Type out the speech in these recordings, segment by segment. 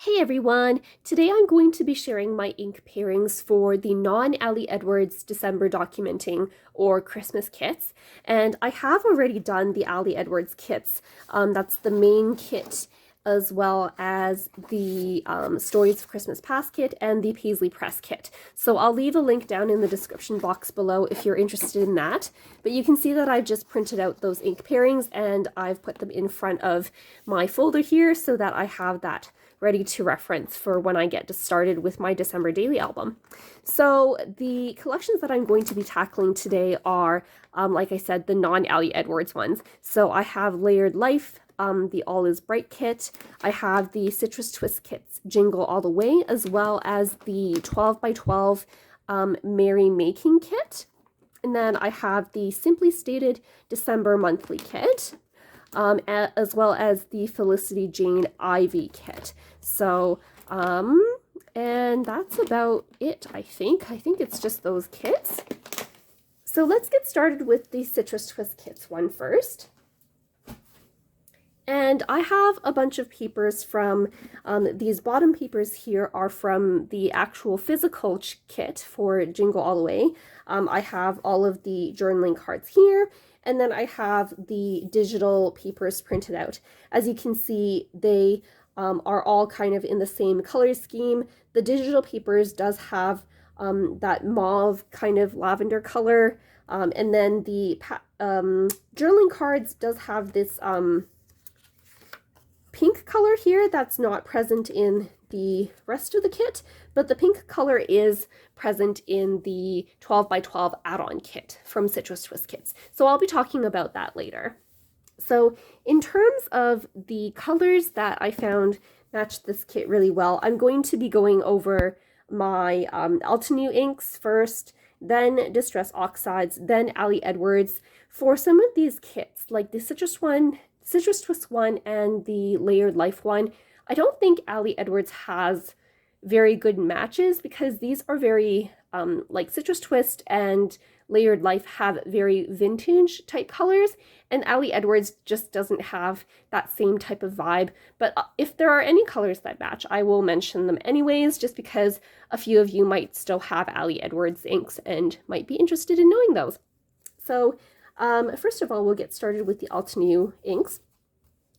Hey everyone! Today I'm going to be sharing my ink pairings for the non-Ali Edwards December documenting or Christmas kits. And I have already done the Ali Edwards kits. That's the main kit, as well as the Stories of Christmas Past kit and the Paisley Press kit. So I'll leave a link down in the description box below if you're interested in that. But you can see that I've just printed out those ink pairings and I've put them in front of my folder here so that I have that ready to reference for when I get started with my December daily album. So the collections that I'm going to be tackling today are, like I said, the non-Ali Edwards ones. So I have Layered Life, the All Is Bright kit. I have the Citrus Twist kits, Jingle All the Way, as well as the 12 by 12 Merry Making kit. And then I have the Simply Stated December monthly kit. As well as the Felicity Jane Ivy kit. So, and that's about it, I think. I think it's just those kits. So let's get started with the Citrus Twist kits one first. And I have a bunch of papers from, these bottom papers here are from the actual physical kit for Jingle All the Way. I have all of the journaling cards here, and then I have the digital papers printed out. As you can see, they are all kind of in the same color scheme. The digital papers does have that mauve kind of lavender color, and then the journaling cards does have this pink color here that's not present in the rest of the kit, but the pink color is present in the 12 by 12 add-on kit from Citrus Twist Kits. So I'll be talking about that later. So in terms of the colors that I found matched this kit really well, I'm going to be going over my Altenew inks first, then Distress Oxides, then Ali Edwards. For some of these kits, like the Citrus Twist one and the Layered Life one, I don't think Ali Edwards has very good matches because these are very, like Citrus Twist and Layered Life have very vintage type colors, and Ali Edwards just doesn't have that same type of vibe. But if there are any colors that match, I will mention them anyways, just because a few of you might still have Ali Edwards inks and might be interested in knowing those. So first of all, we'll get started with the Altenew inks.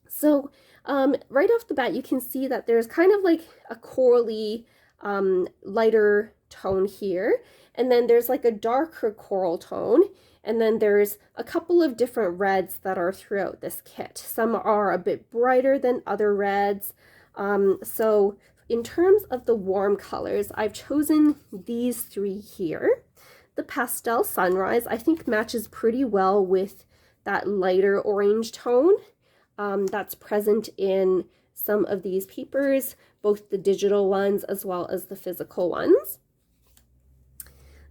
So right off the bat, you can see that there's kind of like a corally, lighter tone here, and then there's like a darker coral tone, and then there's a couple of different reds that are throughout this kit. Some are a bit brighter than other reds. So in terms of the warm colors, I've chosen these three here. The Pastel Sunrise, I think, matches pretty well with that lighter orange tone that's present in some of these papers, both the digital ones as well as the physical ones.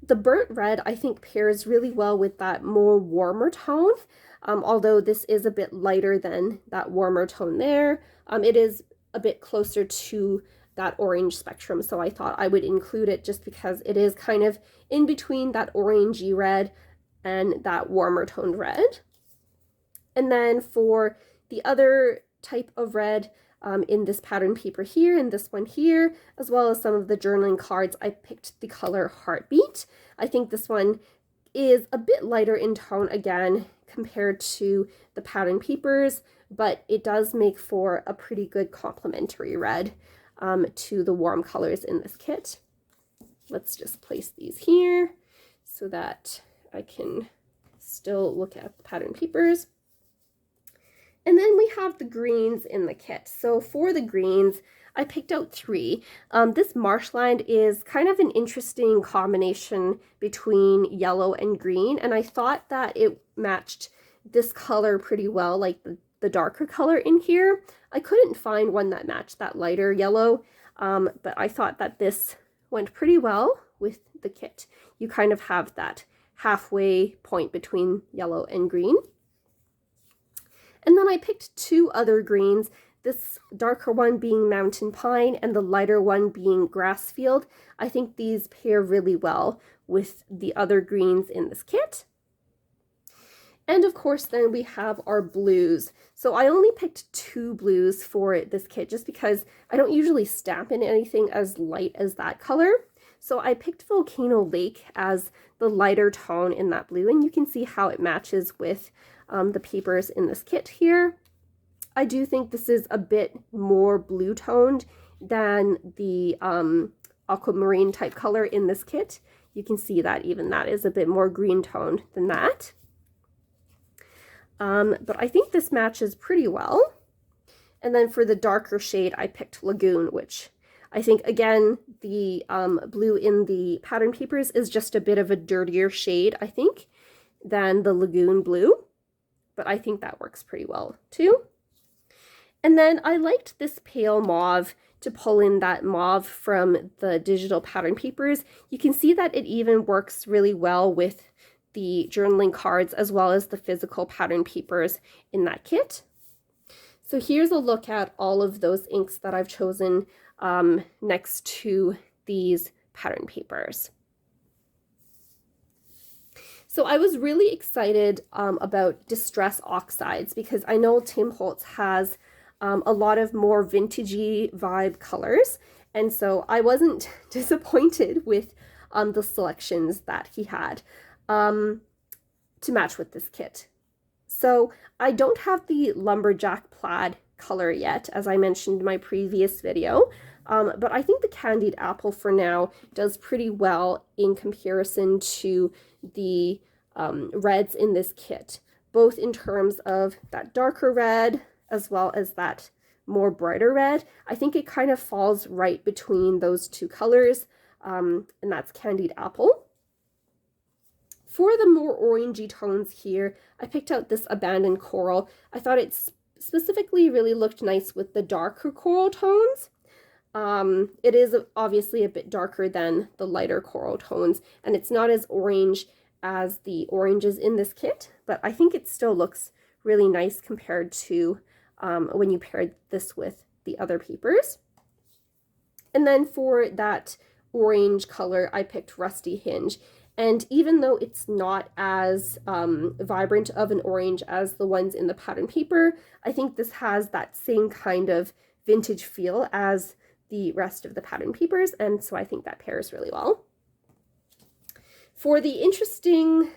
The Burnt Red, I think, pairs really well with that more warmer tone, although this is a bit lighter than that warmer tone there. It is a bit closer to that orange spectrum, so I thought I would include it just because it is kind of in between that orangey red and that warmer toned red. And then for the other type of red in this pattern paper here and this one here, as well as some of the journaling cards, I picked the color Heartbeat. I think this one is a bit lighter in tone again compared to the pattern papers, but it does make for a pretty good complementary red to the warm colors in this kit. Let's just place these here so that I can still look at the pattern papers. And then we have the greens in the kit. So for the greens, I picked out three. This Marshland is kind of an interesting combination between yellow and green, and I thought that it matched this color pretty well, like the darker color in here. I couldn't find one that matched that lighter yellow, but I thought that this went pretty well with the kit. You kind of have that halfway point between yellow and green. And then I picked two other greens, this darker one being Mountain Pine and the lighter one being Grassfield. I think these pair really well with the other greens in this kit. And of course, then we have our blues. So I only picked 2 blues for this kit just because I don't usually stamp in anything as light as that color. So I picked Volcano Lake as the lighter tone in that blue, and you can see how it matches with the papers in this kit here. I do think this is a bit more blue toned than the aquamarine type color in this kit. You can see that even that is a bit more green toned than that. But I think this matches pretty well. And then for the darker shade, I picked Lagoon, which I think, again, the blue in the pattern papers is just a bit of a dirtier shade, I think, than the Lagoon blue. But I think that works pretty well, too. And then I liked this pale mauve to pull in that mauve from the digital pattern papers. You can see that it even works really well with the journaling cards as well as the physical pattern papers in that kit. So here's a look at all of those inks that I've chosen next to these pattern papers. So I was really excited about Distress Oxides because I know Tim Holtz has a lot of more vintagey vibe colors, and so I wasn't disappointed with the selections that he had to match with this kit. So I don't have the lumberjack plaid color yet, as I mentioned in my previous video, but I think the candied apple for now does pretty well in comparison to the reds in this kit, both in terms of that darker red as well as that more brighter red. I think it kind of falls right between those two colors, and that's candied apple. For the more orangey tones here, I picked out this abandoned coral. I thought it specifically really looked nice with the darker coral tones. It is obviously a bit darker than the lighter coral tones, and it's not as orange as the oranges in this kit, but I think it still looks really nice compared to when you paired this with the other papers. And then for that orange color, I picked Rusty Hinge. And even though it's not as vibrant of an orange as the ones in the pattern paper, I think this has that same kind of vintage feel as the rest of the pattern papers, and so I think that pairs really well. For the interesting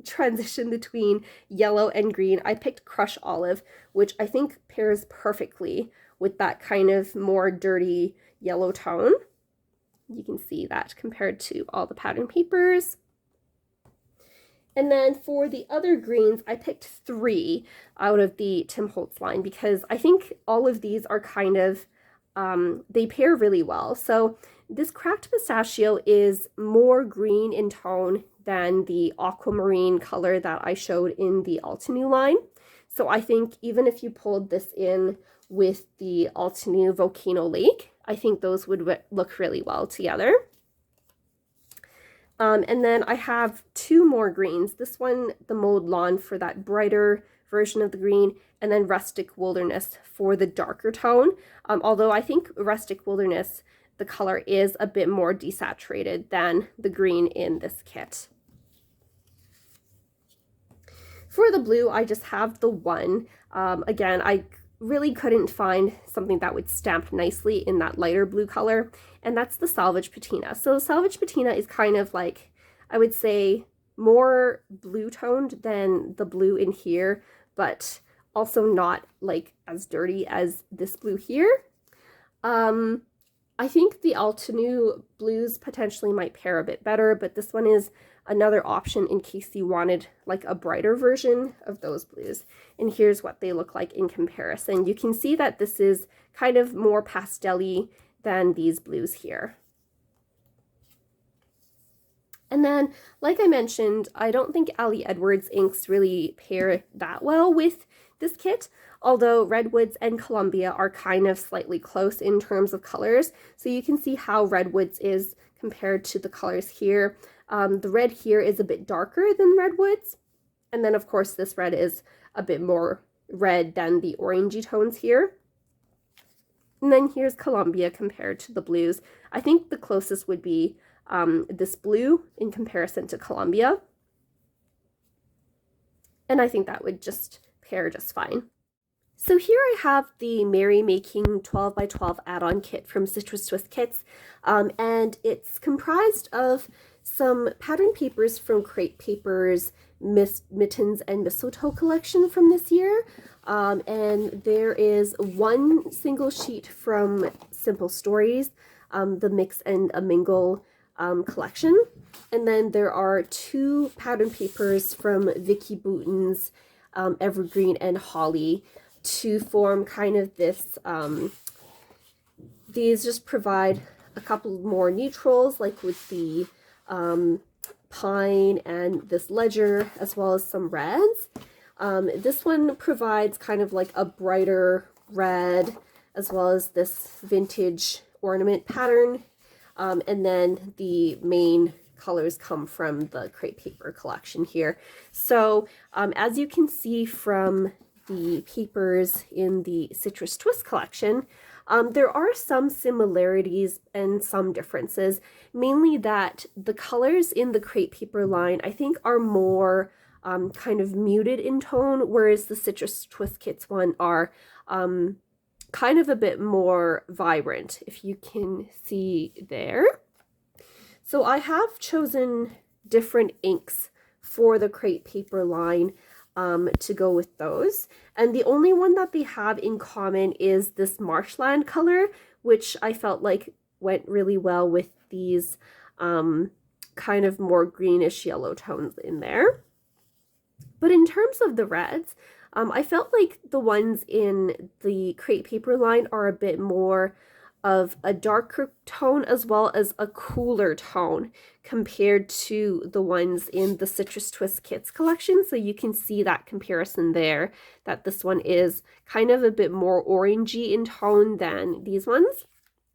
transition between yellow and green, I picked Crush Olive, which I think pairs perfectly with that kind of more dirty yellow tone. You can see that compared to all the pattern papers. And then for the other greens, I picked 3 out of the Tim Holtz line because I think all of these are kind of, they pair really well. So this Cracked Pistachio is more green in tone than the aquamarine color that I showed in the Altenew line. So I think even if you pulled this in with the Altenew Volcano Lake, I think those would look really well together. And then I have 2 more greens. This one, the Mowed Lawn, for that brighter version of the green, and then Rustic Wilderness for the darker tone. Although I think Rustic Wilderness, the color is a bit more desaturated than the green in this kit. For the blue, I just have the one. Again, I really couldn't find something that would stamp nicely in that lighter blue color, and that's the Salvage Patina. So Salvage Patina is kind of like, I would say, more blue toned than the blue in here, but also not like as dirty as this blue here. I think the Altenew blues potentially might pair a bit better, but this one is another option in case you wanted like a brighter version of those blues. And here's what they look like in comparison. You can see that this is kind of more pastel-y than these blues here. And then, like I mentioned, I don't think Ali Edwards inks really pair that well with this kit, although Redwoods and Columbia are kind of slightly close in terms of colors. So you can see how Redwoods is compared to the colors here. The red here is a bit darker than Redwoods. And then, of course, this red is a bit more red than the orangey tones here. And then here's Columbia compared to the blues. I think the closest would be this blue in comparison to Columbia. And I think that would just pair just fine. So here I have the Merry Making 12 by 12 add-on kit from Citrus Twist Kits, and it's comprised of some pattern papers from Crate Papers, Mittens, and Mistletoe collection from this year, and there is one single sheet from Simple Stories, the Mix and a Mingle collection, and then there are two pattern papers from Vicky Bouton's Evergreen and Holly, to form kind of this, these just provide a couple more neutrals, like with the pine and this ledger, as well as some reds. This one provides kind of like a brighter red, as well as this vintage ornament pattern, and then the main colors come from the Crate Paper collection here. So as you can see from the papers in the Citrus Twist collection, there are some similarities and some differences, mainly that the colors in the Crate Paper line I think are more kind of muted in tone, whereas the Citrus Twist Kits one are kind of a bit more vibrant, if you can see there. So I have chosen different inks for the Crate Paper line to go with those. And the only one that they have in common is this marshland color, which I felt like went really well with these kind of more greenish yellow tones in there. But in terms of the reds, I felt like the ones in the Crate Paper line are a bit more of a darker tone as well as a cooler tone compared to the ones in the Citrus Twist Kits collection. So you can see that comparison there, that this one is kind of a bit more orangey in tone than these ones.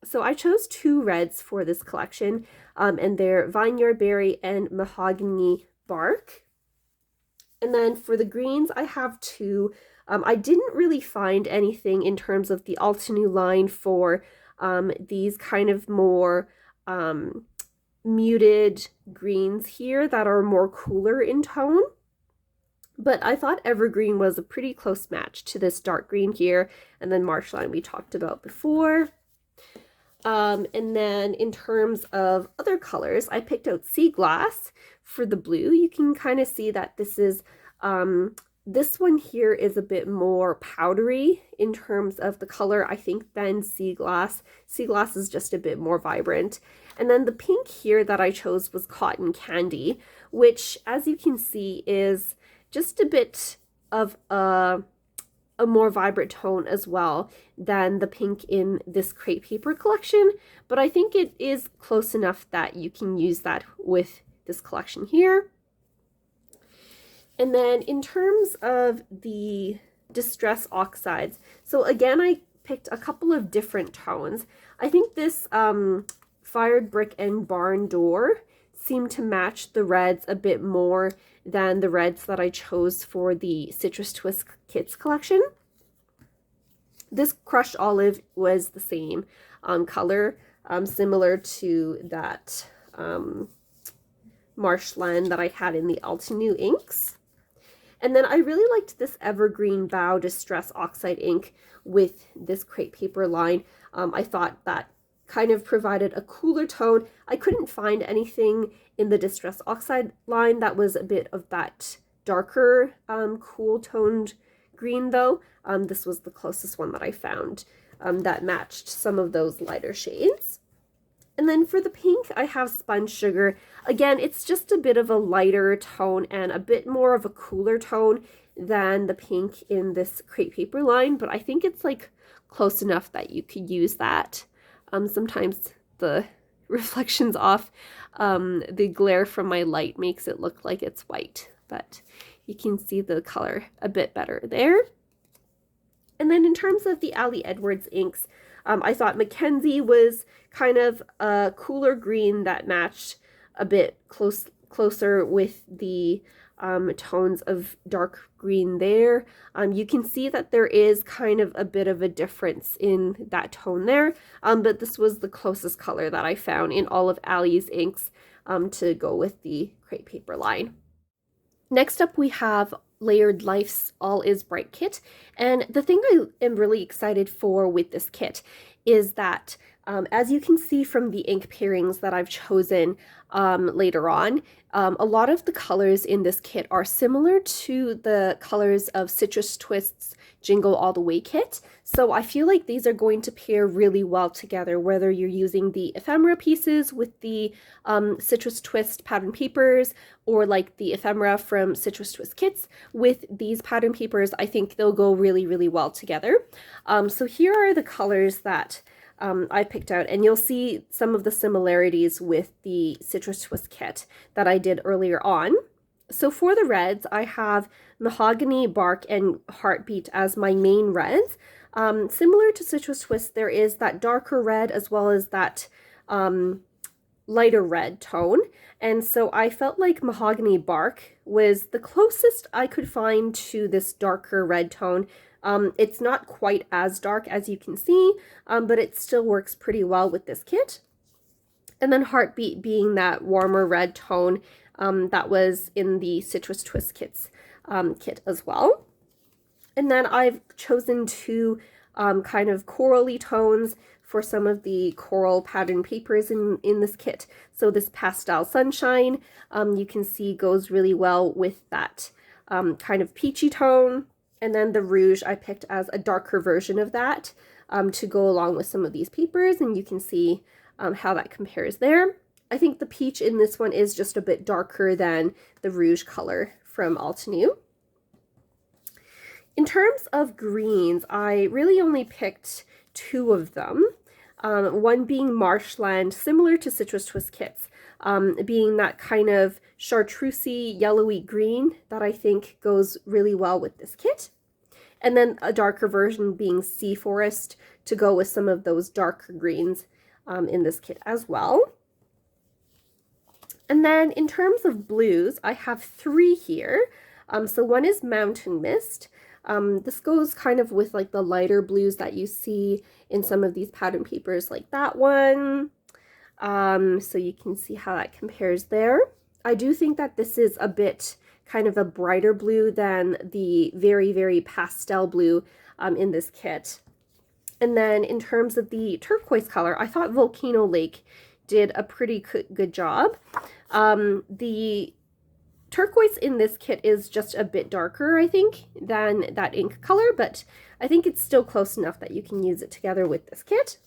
So I chose two reds for this collection, and they're Vineyard Berry and Mahogany Bark. And then for the greens, I have two. I didn't really find anything in terms of the Altenew line for these kind of more muted greens here that are more cooler in tone. But I thought Evergreen was a pretty close match to this dark green here, and then Marshland we talked about before. And then in terms of other colors, I picked out Sea Glass for the blue. You can kind of see that this is this one here is a bit more powdery in terms of the color, I think, than Sea Glass. Sea Glass is just a bit more vibrant. And then the pink here that I chose was Cotton Candy, which, as you can see, is just a bit of a more vibrant tone as well than the pink in this Crate Paper collection. But I think it is close enough that you can use that with this collection here. And then in terms of the Distress Oxides, so again, I picked a couple of different tones. I think this Fired Brick and Barn Door seemed to match the reds a bit more than the reds that I chose for the Citrus Twist Kits collection. This Crushed Olive was the same color, similar to that Marshland that I had in the Altenew inks. And then I really liked this Evergreen Bow Distress Oxide ink with this Crate Paper line. I thought that kind of provided a cooler tone. I couldn't find anything in the Distress Oxide line that was a bit of that darker, cool toned green though. This was the closest one that I found that matched some of those lighter shades. And then for the pink, I have Sponge Sugar. Again, it's just a bit of a lighter tone and a bit more of a cooler tone than the pink in this Crate Paper line, but I think it's like close enough that you could use that. Sometimes the reflections off the glare from my light makes it look like it's white, but you can see the color a bit better there. And then in terms of the Ali Edwards inks, I thought Mackenzie was kind of a cooler green that matched a bit closer with the tones of dark green there. You can see that there is kind of a bit of a difference in that tone there, but this was the closest color that I found in all of Ali's inks to go with the Crate Paper line. Next up, we have Layered Life's All Is Bright kit. And the thing I am really excited for with this kit is that, as you can see from the ink pairings that I've chosen later on, a lot of the colors in this kit are similar to the colors of Citrus Twist's Jingle All the Way kit. So I feel like these are going to pair really well together, whether you're using the ephemera pieces with the Citrus Twist pattern papers, or like the ephemera from Citrus Twist kits with these pattern papers. I think they'll go really, really well together. So here are the colors that I picked out, and you'll see some of the similarities with the Citrus Twist kit that I did earlier on. So for the reds, I have Mahogany, Bark, and Heartbeat as my main reds. Similar to Citrus Twist, there is that darker red as well as that lighter red tone. And so I felt like Mahogany Bark was the closest I could find to this darker red tone. It's not quite as dark as you can see, but it still works pretty well with this kit. And then Heartbeat being that warmer red tone that was in the Citrus Twist kit as well. And then I've chosen two kind of corally tones for some of the coral pattern papers in this kit. So this Pastel Sunshine, you can see goes really well with that kind of peachy tone. And then the Rouge I picked as a darker version of that to go along with some of these papers, and you can see how that compares there. I think the peach in this one is just a bit darker than the Rouge color from Altenew. In terms of greens, I really only picked two of them. One being Marshland, similar to Citrus Twist kits, being that kind of chartreusey yellowy green that I think goes really well with this kit. And then a darker version being Sea Forest to go with some of those darker greens in this kit as well. And then in terms of blues, I have three here. So one is Mountain Mist. This goes kind of with like the lighter blues that you see in some of these pattern papers like that one. So you can see how that compares there. I do think that this is a bit kind of a brighter blue than the very, very pastel blue in this kit. And then in terms of the turquoise color, I thought Volcano Lake did a pretty good job. The turquoise in this kit is just a bit darker, I think, than that ink color, but I think it's still close enough that you can use it together with this kit.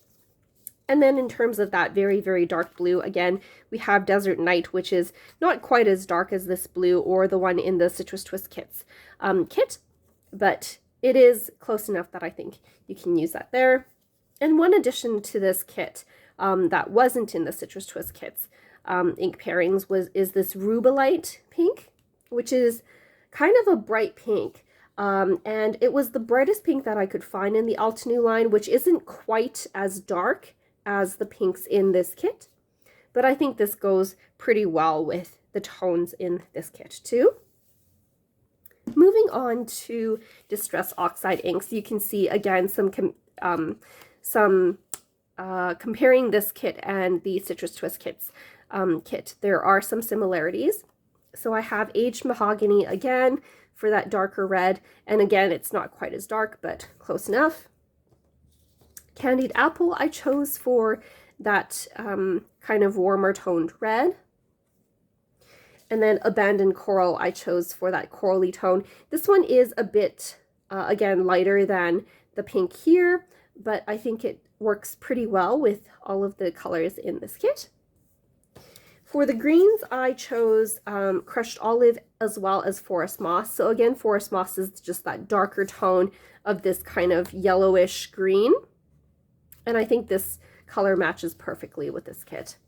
And then in terms of that very, very dark blue, again, we have Desert Night, which is not quite as dark as this blue or the one in the Citrus Twist kit, but it is close enough that I think you can use that there. And one addition to this kit that wasn't in the Citrus Twist kits ink pairings is this Rubelite pink, which is kind of a bright pink. And it was the brightest pink that I could find in the Altenew line, which isn't quite as dark as the pinks in this kit, but I think this goes pretty well with the tones in this kit too. Moving on to Distress Oxide inks, you can see again some comparing this kit and the Citrus Twist kit. There are some similarities. So I have Aged Mahogany again for that darker red, and again it's not quite as dark but close enough. Candied Apple I chose for that kind of warmer toned red. And then Abandoned Coral I chose for that corally tone. This one is a bit, again, lighter than the pink here, but I think it works pretty well with all of the colors in this kit. For the greens, I chose Crushed Olive as well as Forest Moss. So again, Forest Moss is just that darker tone of this kind of yellowish green. And I think this color matches perfectly with this kit.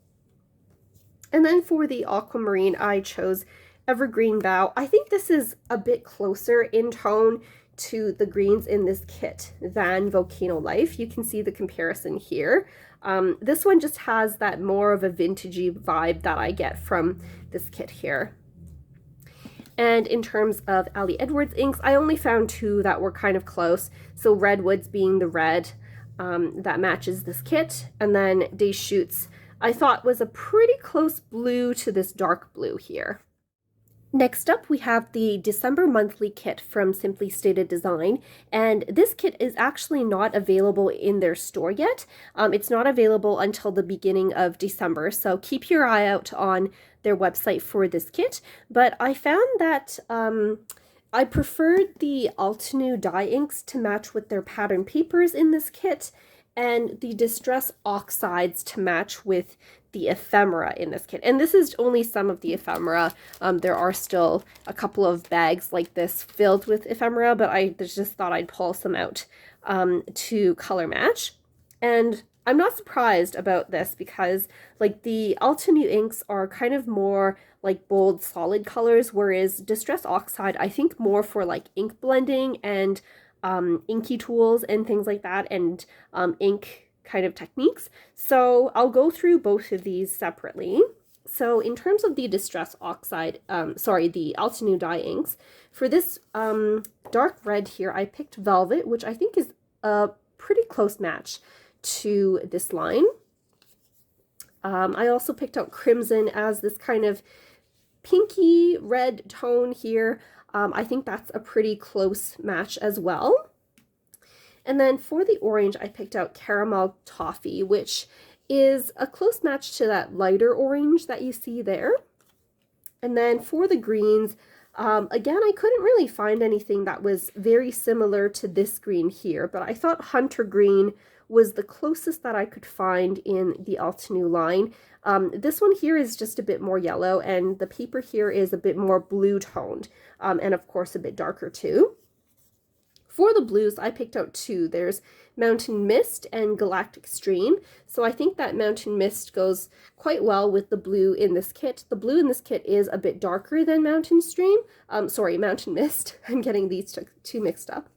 And then for the Aquamarine, I chose Evergreen Bough. I think this is a bit closer in tone to the greens in this kit than Volcano Life. You can see the comparison here. This one just has that more of a vintagey vibe that I get from this kit here. And in terms of Ali Edwards inks, I only found two that were kind of close. So Redwoods being the red that matches this kit, and then Deschutes I thought was a pretty close blue to this dark blue here. Next up, we have the December monthly kit from Simply Stated Design, and this kit is actually not available in their store yet. It's not available until the beginning of December, so keep your eye out on their website for this kit. But I found that I preferred the Altenew dye inks to match with their pattern papers in this kit, and the Distress Oxides to match with the ephemera in this kit. And this is only some of the ephemera. There are still a couple of bags like this filled with ephemera, but I just thought I'd pull some out to color match. And I'm not surprised about this because like the Altenew inks are kind of more like bold solid colors, whereas Distress Oxide I think more for like ink blending and inky tools and things like that, and ink kind of techniques. So I'll go through both of these separately. So in terms of the Distress Oxide, the Altenew dye inks, for this dark red here, I picked Velvet, which I think is a pretty close match to this line. I also picked out Crimson as this kind of pinky red tone here. I think that's a pretty close match as well. And then for the orange, I picked out Caramel Toffee, which is a close match to that lighter orange that you see there. And then for the greens, again, I couldn't really find anything that was very similar to this green here, but I thought Hunter Green was the closest that I could find in the Altenew line. This one here is just a bit more yellow, and the paper here is a bit more blue toned, and of course a bit darker too. For the blues, I picked out two. There's Mountain Mist and Galactic Stream. So I think that Mountain Mist goes quite well with the blue in this kit. The blue in this kit is a bit darker than Mountain Mist. I'm getting these two mixed up.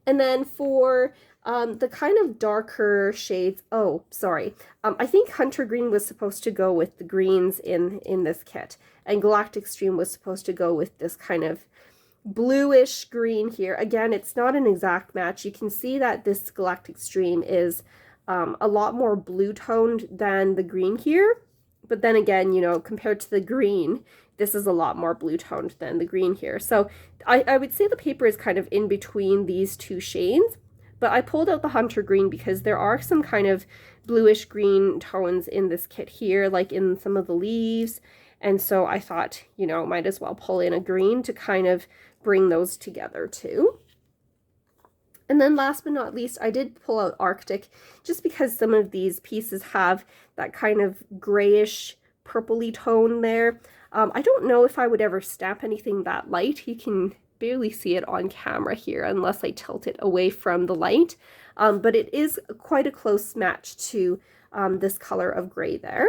And then for the kind of darker shades, I think Hunter Green was supposed to go with the greens in this kit, and Galactic Stream was supposed to go with this kind of bluish green here. Again, it's not an exact match. You can see that this Galactic Stream is a lot more blue toned than the green here, but then again, you know, compared to the green, this is a lot more blue toned than the green here. So I would say the paper is kind of in between these two shades, but I pulled out the Hunter Green because there are some kind of bluish green tones in this kit here, like in some of the leaves. And so I thought, you know, might as well pull in a green to kind of bring those together too. And then last but not least, I did pull out Arctic just because some of these pieces have that kind of grayish purpley tone there. I don't know if I would ever stamp anything that light. You can barely see it on camera here unless I tilt it away from the light. But it is quite a close match to this color of gray there.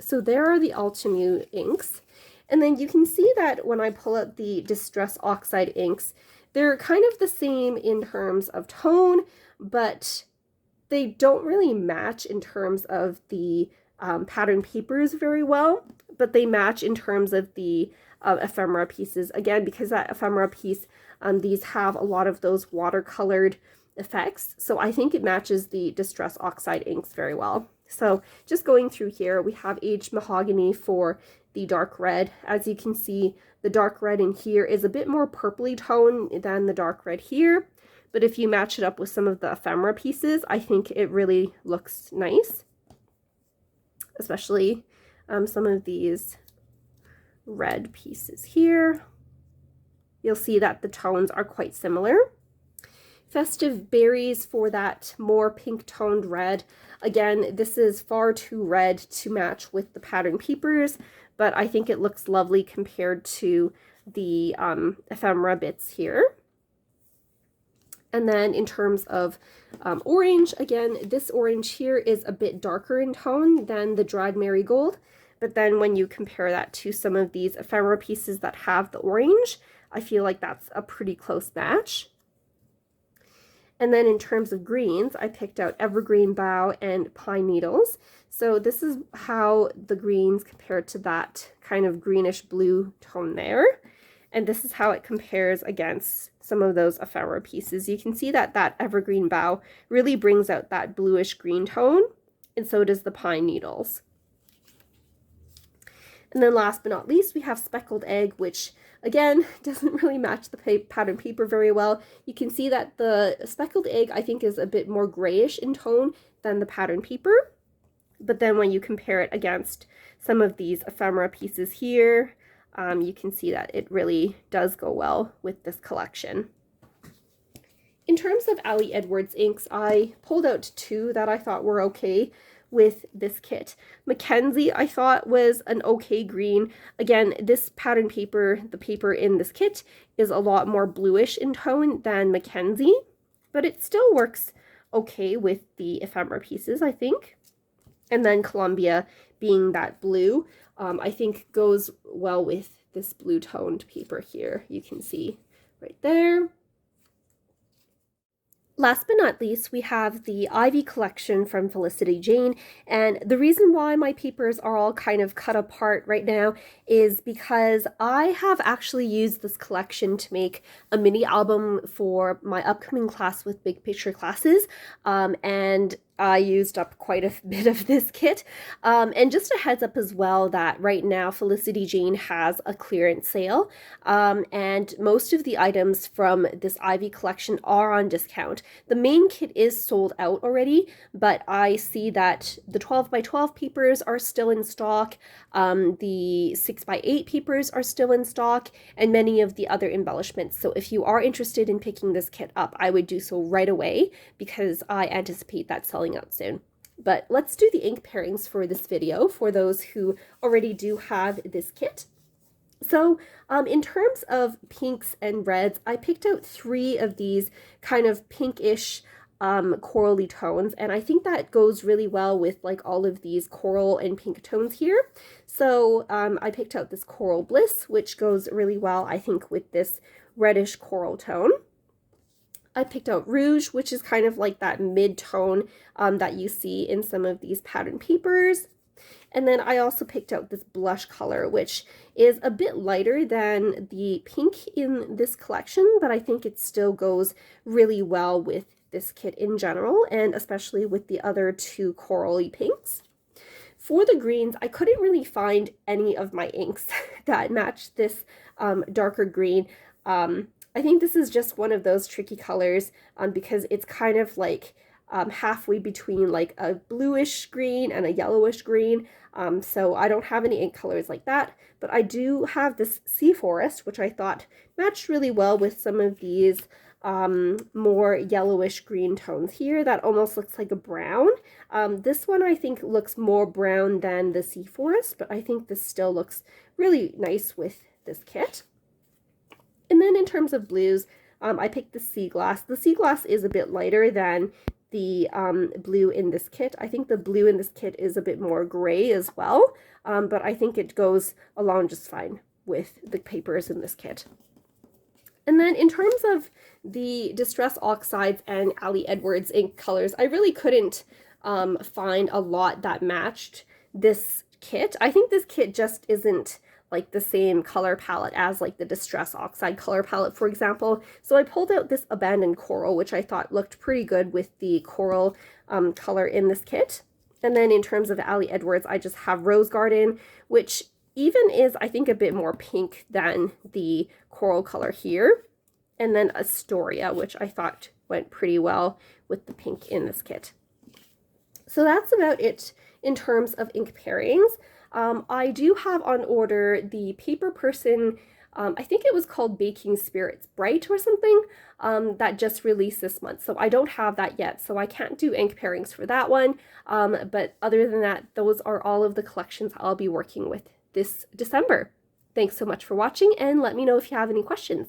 So there are the Altenew inks. And then you can see that when I pull out the Distress Oxide inks, they're kind of the same in terms of tone, but they don't really match in terms of the pattern papers very well, but they match in terms of the ephemera pieces. Again, because that ephemera piece, these have a lot of those watercolored effects, so I think it matches the Distress Oxide inks very well. So just going through here, we have Aged Mahogany for the dark red. As you can see, the dark red in here is a bit more purpley tone than the dark red here, but if you match it up with some of the ephemera pieces, I think it really looks nice, especially some of these red pieces here. You'll see that the tones are quite similar. Festive Berries for that more pink toned red. Again, this is far too red to match with the pattern papers, but I think it looks lovely compared to the ephemera bits here. And then in terms of orange, again, this orange here is a bit darker in tone than the dried marigold, but then when you compare that to some of these ephemera pieces that have the orange, I feel like that's a pretty close match. And then in terms of greens, I picked out Evergreen Bough and Pine Needles. So this is how the greens compare to that kind of greenish blue tone there. And this is how it compares against some of those ephemera pieces. You can see that that Evergreen Bough really brings out that bluish green tone, and so does the Pine Needles. And then last but not least, we have Speckled Egg, which again doesn't really match the pattern paper very well. You can see that the Speckled Egg I think is a bit more grayish in tone than the pattern paper. But then when you compare it against some of these ephemera pieces here, you can see that it really does go well with this collection. In terms of Ali Edwards inks, I pulled out two that I thought were okay with this kit. Mackenzie I thought was an okay green. Again, this pattern paper, the paper in this kit, is a lot more bluish in tone than Mackenzie, but it still works okay with the ephemera pieces, I think. And then Columbia, being that blue, I think goes well with this blue toned paper here. You can see right there. Last but not least, we have the Ivy collection from Felicity Jane, and the reason why my papers are all kind of cut apart right now is because I have actually used this collection to make a mini album for my upcoming class with big picture classes, and I used up quite a bit of this kit. And just a heads up as well that right now Felicity Jane has a clearance sale, and most of the items from this Ivy collection are on discount. The main kit is sold out already, but I see that the 12 by 12 papers are still in stock, the 6 by 8 papers are still in stock, and many of the other embellishments. So if you are interested in picking this kit up, I would do so right away because I anticipate that selling out soon. But let's do the ink pairings for this video for those who already do have this kit. So in terms of pinks and reds, I picked out 3 of these kind of pinkish corally tones, and I think that goes really well with like all of these coral and pink tones here. So I picked out this Coral Bliss, which goes really well, I think, with this reddish coral tone. I picked out Rouge, which is kind of like that mid-tone that you see in some of these pattern papers. And then I also picked out this blush color, which is a bit lighter than the pink in this collection, but I think it still goes really well with this kit in general, and especially with the other 2 corally pinks. For the greens, I couldn't really find any of my inks that matched this darker green. I think this is just one of those tricky colors because it's kind of like halfway between like a bluish green and a yellowish green. So I don't have any ink colors like that, but I do have this Sea Forest, which I thought matched really well with some of these more yellowish green tones here that almost looks like a brown. This one I think looks more brown than the Sea Forest, but I think this still looks really nice with this kit. And then in terms of blues, I picked the Sea Glass. The Sea Glass is a bit lighter than the blue in this kit. I think the blue in this kit is a bit more gray as well, but I think it goes along just fine with the papers in this kit. And then in terms of the Distress Oxides and Ali Edwards ink colors, I really couldn't find a lot that matched this kit. I think this kit just isn't like the same color palette as like the Distress Oxide color palette, for example. So I pulled out this Abandoned Coral, which I thought looked pretty good with the coral color in this kit. And then in terms of Ali Edwards, I just have Rose Garden, which even is, I think, a bit more pink than the coral color here. And then Astoria, which I thought went pretty well with the pink in this kit. So that's about it in terms of ink pairings. I do have on order the Paper Person, I think it was called Baking Spirits Bright or something, that just released this month. So I don't have that yet, so I can't do ink pairings for that one. But other than that, those are all of the collections I'll be working with this December. Thanks so much for watching, and let me know if you have any questions.